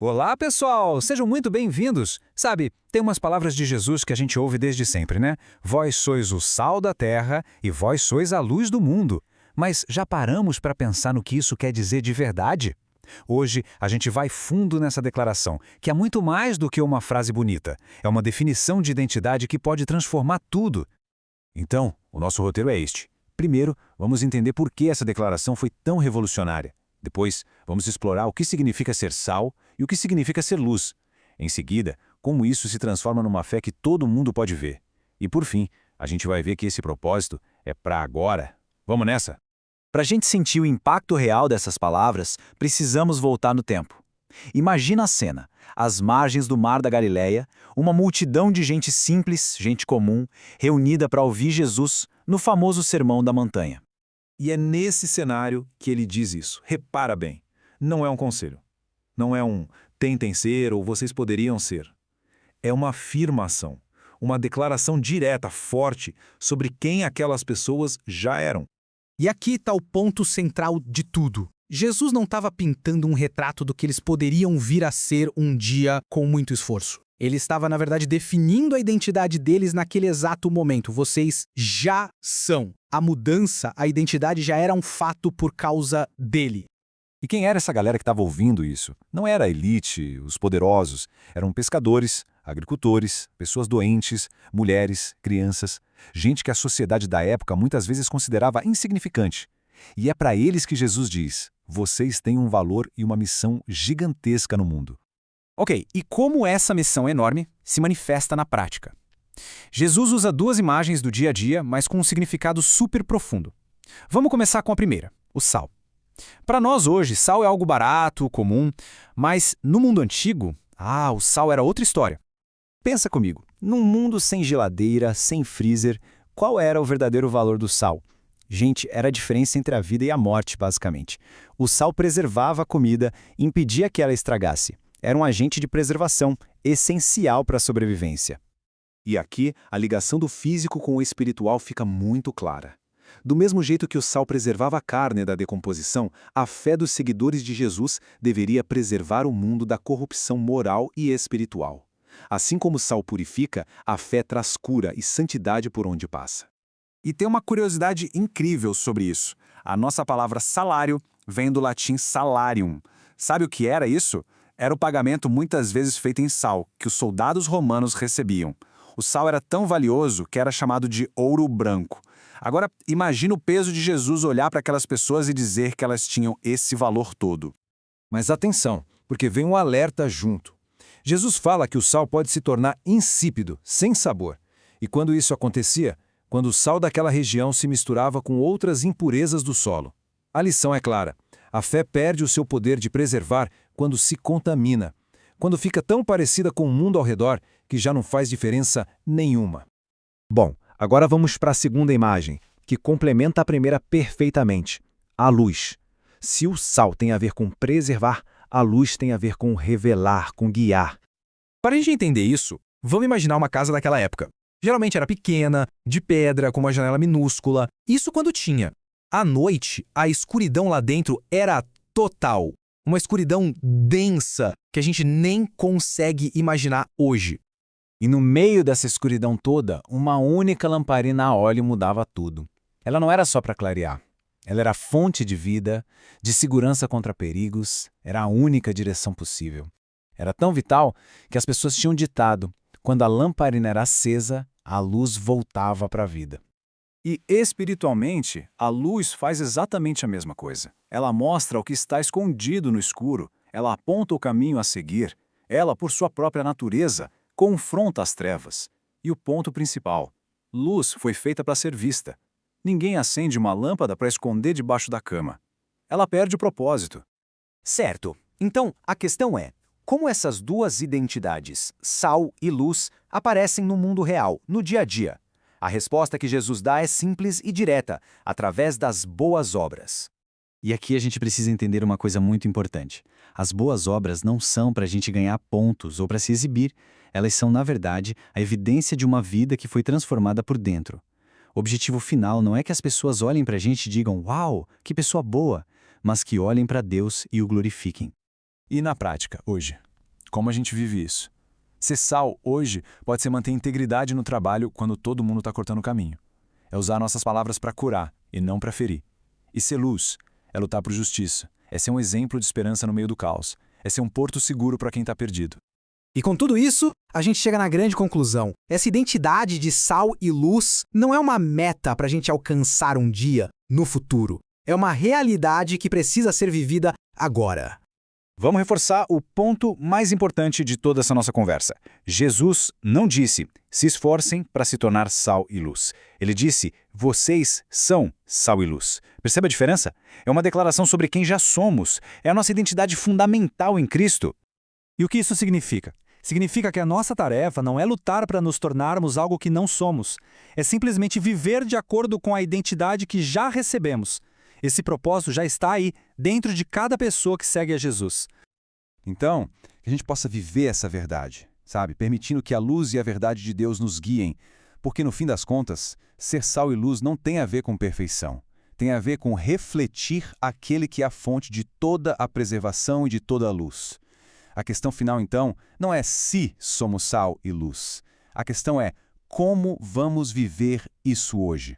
Olá, pessoal! Sejam muito bem-vindos! Sabe, tem umas palavras de Jesus que a gente ouve desde sempre, né? Vós sois o sal da terra e vós sois a luz do mundo. Mas já paramos para pensar no que isso quer dizer de verdade? Hoje, a gente vai fundo nessa declaração, que é muito mais do que uma frase bonita. É uma definição de identidade que pode transformar tudo. Então, o nosso roteiro é este. Primeiro, vamos entender por que essa declaração foi tão revolucionária. Depois, vamos explorar o que significa ser sal e o que significa ser luz. Em seguida, como isso se transforma numa fé que todo mundo pode ver. E por fim, a gente vai ver que esse propósito é para agora. Vamos nessa? Para a gente sentir o impacto real dessas palavras, precisamos voltar no tempo. Imagina a cena, às margens do Mar da Galileia, uma multidão de gente simples, gente comum, reunida para ouvir Jesus no famoso Sermão da Montanha. E é nesse cenário que ele diz isso. Repara bem, não é um conselho. Não é um tentem ser ou vocês poderiam ser. É uma afirmação, uma declaração direta, forte, sobre quem aquelas pessoas já eram. E aqui está o ponto central de tudo. Jesus não estava pintando um retrato do que eles poderiam vir a ser um dia com muito esforço. Ele estava, na verdade, definindo a identidade deles naquele exato momento. Vocês já são. A mudança, a identidade já era um fato por causa dele. E quem era essa galera que estava ouvindo isso? Não era a elite, os poderosos. Eram pescadores, agricultores, pessoas doentes, mulheres, crianças. Gente que a sociedade da época muitas vezes considerava insignificante. E é para eles que Jesus diz: vocês têm um valor e uma missão gigantesca no mundo. Ok, e como essa missão enorme se manifesta na prática? Jesus usa duas imagens do dia a dia, mas com um significado super profundo. Vamos começar com a primeira, o sal. Para nós hoje, sal é algo barato, comum, mas no mundo antigo, o sal era outra história. Pensa comigo, num mundo sem geladeira, sem freezer, qual era o verdadeiro valor do sal? Gente, era a diferença entre a vida e a morte, basicamente. O sal preservava a comida, impedia que ela estragasse. Era um agente de preservação, essencial para a sobrevivência. E aqui, a ligação do físico com o espiritual fica muito clara. Do mesmo jeito que o sal preservava a carne da decomposição, a fé dos seguidores de Jesus deveria preservar o mundo da corrupção moral e espiritual. Assim como o sal purifica, a fé traz cura e santidade por onde passa. E tem uma curiosidade incrível sobre isso. A nossa palavra salário vem do latim salarium. Sabe o que era isso? Era o pagamento muitas vezes feito em sal, que os soldados romanos recebiam. O sal era tão valioso que era chamado de ouro branco. Agora, imagina o peso de Jesus olhar para aquelas pessoas e dizer que elas tinham esse valor todo. Mas atenção, porque vem um alerta junto. Jesus fala que o sal pode se tornar insípido, sem sabor. E quando isso acontecia, quando o sal daquela região se misturava com outras impurezas do solo. A lição é clara. A fé perde o seu poder de preservar quando se contamina, quando fica tão parecida com o mundo ao redor que já não faz diferença nenhuma. Bom, agora vamos para a segunda imagem, que complementa a primeira perfeitamente. A luz. Se o sal tem a ver com preservar, a luz tem a ver com revelar, com guiar. Para a gente entender isso, vamos imaginar uma casa daquela época. Geralmente era pequena, de pedra, com uma janela minúscula. Isso quando tinha. À noite, a escuridão lá dentro era total. Uma escuridão densa que a gente nem consegue imaginar hoje. E no meio dessa escuridão toda, uma única lamparina a óleo mudava tudo. Ela não era só para clarear. Ela era fonte de vida, de segurança contra perigos, era a única direção possível. Era tão vital que as pessoas tinham ditado: quando a lamparina era acesa, a luz voltava para a vida. E, espiritualmente, a luz faz exatamente a mesma coisa. Ela mostra o que está escondido no escuro, ela aponta o caminho a seguir, ela, por sua própria natureza, confronta as trevas. E o ponto principal: luz foi feita para ser vista. Ninguém acende uma lâmpada para esconder debaixo da cama. Ela perde o propósito. Certo. Então, a questão é: como essas duas identidades, sal e luz, aparecem no mundo real, no dia a dia? A resposta que Jesus dá é simples e direta, através das boas obras. E aqui a gente precisa entender uma coisa muito importante. As boas obras não são para a gente ganhar pontos ou para se exibir. Elas são, na verdade, a evidência de uma vida que foi transformada por dentro. O objetivo final não é que as pessoas olhem para a gente e digam: "Uau, que pessoa boa!", mas que olhem para Deus e o glorifiquem. E na prática, hoje, Como a gente vive isso? Ser sal, hoje, pode ser manter integridade no trabalho quando todo mundo está cortando o caminho. É usar nossas palavras para curar e não para ferir. E ser luz é lutar por justiça, é ser um exemplo de esperança no meio do caos, é ser um porto seguro para quem está perdido. E com tudo isso, a gente chega na grande conclusão. Essa identidade de sal e luz não é uma meta para a gente alcançar um dia, no futuro. É uma realidade que precisa ser vivida agora. Vamos reforçar o ponto mais importante de toda essa nossa conversa. Jesus não disse, se esforcem para se tornar sal e luz. Ele disse, vocês são sal e luz. Percebe a diferença? É uma declaração sobre quem já somos. É a nossa identidade fundamental em Cristo. E o que isso significa? Significa que a nossa tarefa não é lutar para nos tornarmos algo que não somos. É simplesmente viver de acordo com a identidade que já recebemos. Esse propósito já está aí, dentro de cada pessoa que segue a Jesus. Então, que a gente possa viver essa verdade, sabe? Permitindo que a luz e a verdade de Deus nos guiem. Porque, no fim das contas, ser sal e luz não tem a ver com perfeição. Tem a ver com refletir aquele que é a fonte de toda a preservação e de toda a luz. A questão final, então, não é se somos sal e luz. A questão é como vamos viver isso hoje.